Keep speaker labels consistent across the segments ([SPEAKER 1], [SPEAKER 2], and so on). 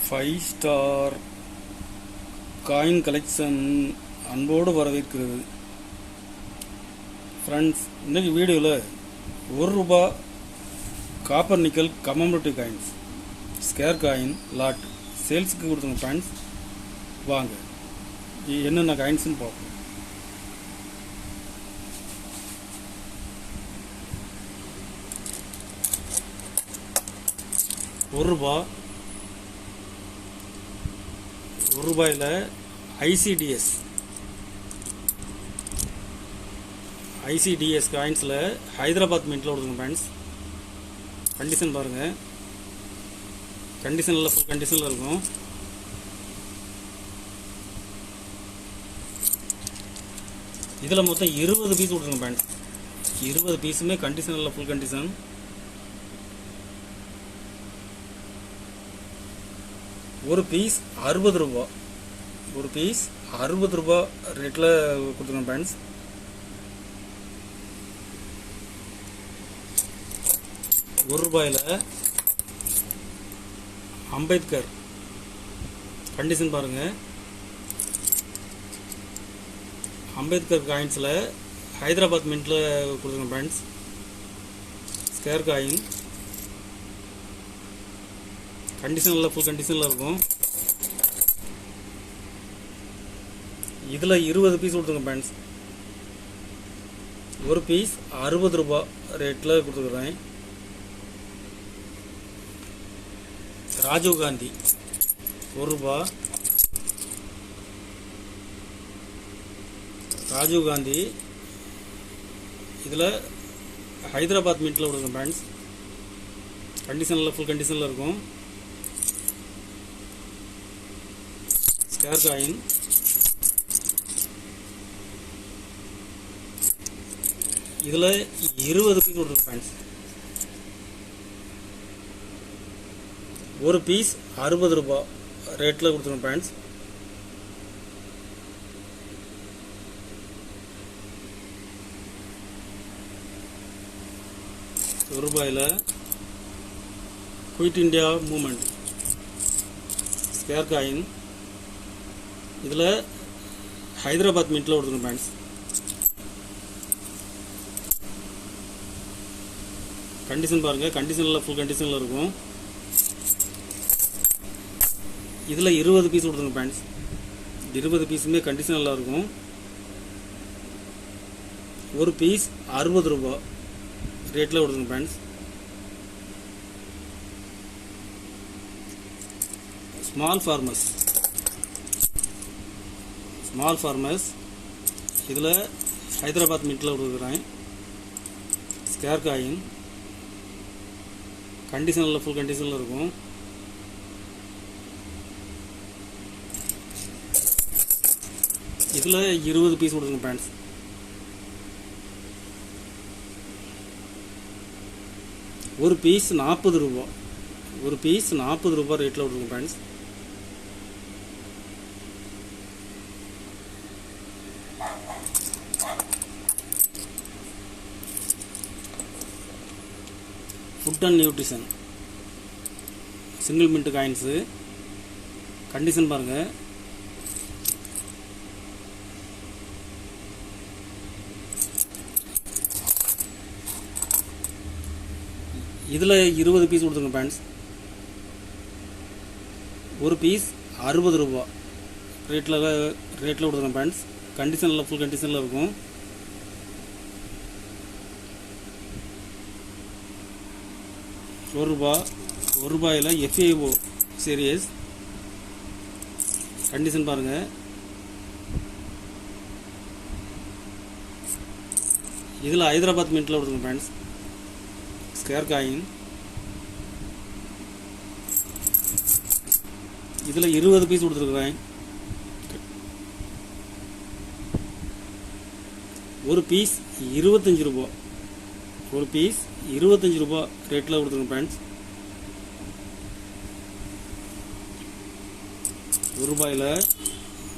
[SPEAKER 1] 5 star coin collection அன்போடு வரவேற்கிறது. Friends, இன்றைக்கி வீடியோவில் ₹1 copper nickel commemorative coins square coin lot சேல்ஸுக்கு கொடுத்துங்க. ஃப்ரெண்ட்ஸ், வாங்க என்னென்ன காயின்ஸ்னு பார்ப்போம். ₹1 ஐசிடிஎஸ் காயின்ஸில் ஹைதராபாத் மின்ட்டில் கொடுத்துங்க. ஃப்ரெண்ட்ஸ், கண்டிஷன் பாருங்கள், கண்டிஷனில் ஃபுல் கண்டிஷனில் இருக்கும். இதில் மொத்தம் 20 பீஸ் கொடுத்துங்க. ஃப்ரெண்ட்ஸ், 20 பீஸுமே கண்டிஷனில் ஃபுல் கண்டிஷன். ஒரு பீஸ் ₹60. ஒரு பீஸ் ₹60 ரேட்டில் கொடுத்துருங்க. ஃப்ரெண்ட்ஸ், ₹1 அம்பேத்கர் கண்டிஷன் பாருங்கள். அம்பேத்கர் காயின்ஸில் ஹைதராபாத் மின்ட்டில் கொடுத்துருங்க. ஃப்ரெண்ட்ஸ், ஸ்கேர் காயின் கண்டிஷனில் ஃபுல் கண்டிஷனில் இருக்கும். இதில் 20 பீஸ் கொடுத்துருங்க. ஃப்ரெண்ட்ஸ், ஒரு பீஸ் ₹60 ரேட்டில் கொடுத்துருக்குறேன். ராஜீவ் காந்தி ₹1. ராஜீவ் காந்தி இதில் ஹைதராபாத் மின்ட்டில் கொடுங்க. ஃப்ரெண்ட்ஸ், கண்டிஷனில் ஃபுல் கண்டிஷனில் இருக்கும். ஸ்கேர் காயின் இதில் 20 பீஸ் கொடுத்துருங்க. ஃப்ரெண்ட்ஸ், ஒரு பீஸ் ₹60 ரேட்டில் கொடுத்துருங்க. Friends, ₹1 quit India moment square coin இதில் ஹைதராபாத் மின்ட்டில் கொடுத்துருங்க. ஃப்ரெண்ட்ஸ், கண்டிஷன் பாருங்கள், கண்டிஷனில் ஃபுல் கண்டிஷனில் இருக்கும். இதில் 20 பீஸ் கொடுத்துருங்க. ஃப்ரெண்ட்ஸ், 20 பீஸுமே கண்டிஷனில் இருக்கும். ஒரு பீஸ் ₹60 ரேட்டில் கொடுத்துருங்க. ஃப்ரெண்ட்ஸ், ஸ்மால் ஃபார்மர்ஸ் இதில் ஹைதராபாத் மின்ட்டில் கொடுக்குறேன். ஸ்கேர் காயின் கண்டிஷனில் ஃபுல் கண்டிஷனில் இருக்கும். இதில் 20 பீஸ் கொடுத்துருங்க. ஃப்ரெண்ட்ஸ், ஒரு பீஸ் ₹40. ஒரு பீஸ் ₹40 ரேட்டில் கொடுத்துருங்க. Friends, food and nutrition single mint coins condition பாருங்கள். இதில் 20 பீஸ் கொடுத்துருங்க. ஃப்ரெண்ட்ஸ், ஒரு பீஸ் ₹60 ரேட்டில் கொடுத்துருங்க. ஃப்ரெண்ட்ஸ், கண்டிஷனில் ஃபுல் கண்டிஷனில் இருக்கும். ₹1 FAO சீரியஸ் கண்டிஷன் பாருங்கள். இதில் ஹைதராபாத் மின்ட்டில் கொடுத்துருங்க. ஃப்ரெண்ட்ஸ், ஸ்கேர் காயின் இதில் 20 பீஸ் கொடுத்துருக்குறேன். ஒரு பீஸ் ₹25. ஒரு பீஸ் ₹25 ரேட்டில் கொடுத்துருங்க. Friends, ₹1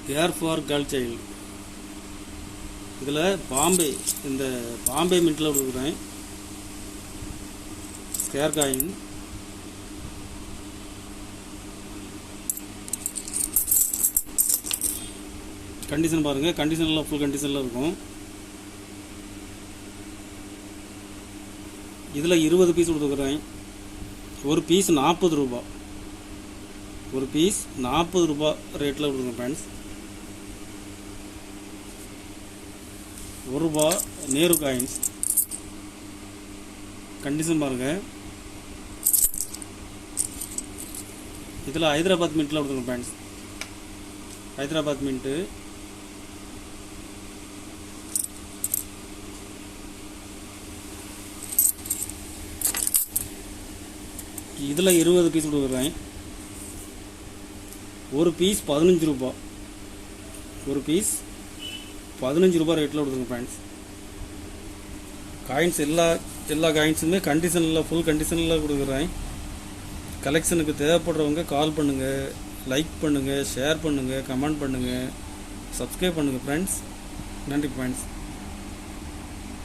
[SPEAKER 1] care for girl child இதில் பாம்பே மின்ட்டில் கொடுக்குறேன். ஸ்கேர் காயின் கண்டிஷன் பாருங்கள், கண்டிஷனில் ஃபுல் கண்டிஷனில் இருக்கும். இதில் 20 பீஸ் கொடுத்துருக்குறேன். ஒரு பீஸ் 40 ரூபா. ஒரு பீஸ் 40 ரூபா ரேட்டில் கொடுங்க ஃப்ரெண்ட்ஸ். ₹1 நேரு காயின்ஸ். கண்டிஷன் பாருங்கள். இதில் ஹைதராபாத் மின்ட்டில் கொடுத்துருங்க ஃப்ரெண்ட்ஸ். ஹைதராபாத் மின்ட்டு. இதில் 20 பீஸ் கொடுக்குறேன். ஒரு பீஸ் 15 ரூபா. ஒரு பீஸ் 15 ரூபா ரேட்டில் கொடுத்துருங்க ஃப்ரெண்ட்ஸ். காயின்ஸ் எல்லா காயின்ஸுமே கண்டிஷனில் ஃபுல் கண்டிஷனில் கொடுக்குறேன். கலெக்ஷனுக்கு தேவைப்படுறவங்க கால் பண்ணுங்கள், லைக் பண்ணுங்கள், ஷேர் பண்ணுங்கள், கமெண்ட் பண்ணுங்கள், சப்ஸ்கிரைப் பண்ணுங்கள் ஃப்ரெண்ட்ஸ். நன்றி ஃப்ரெண்ட்ஸ்.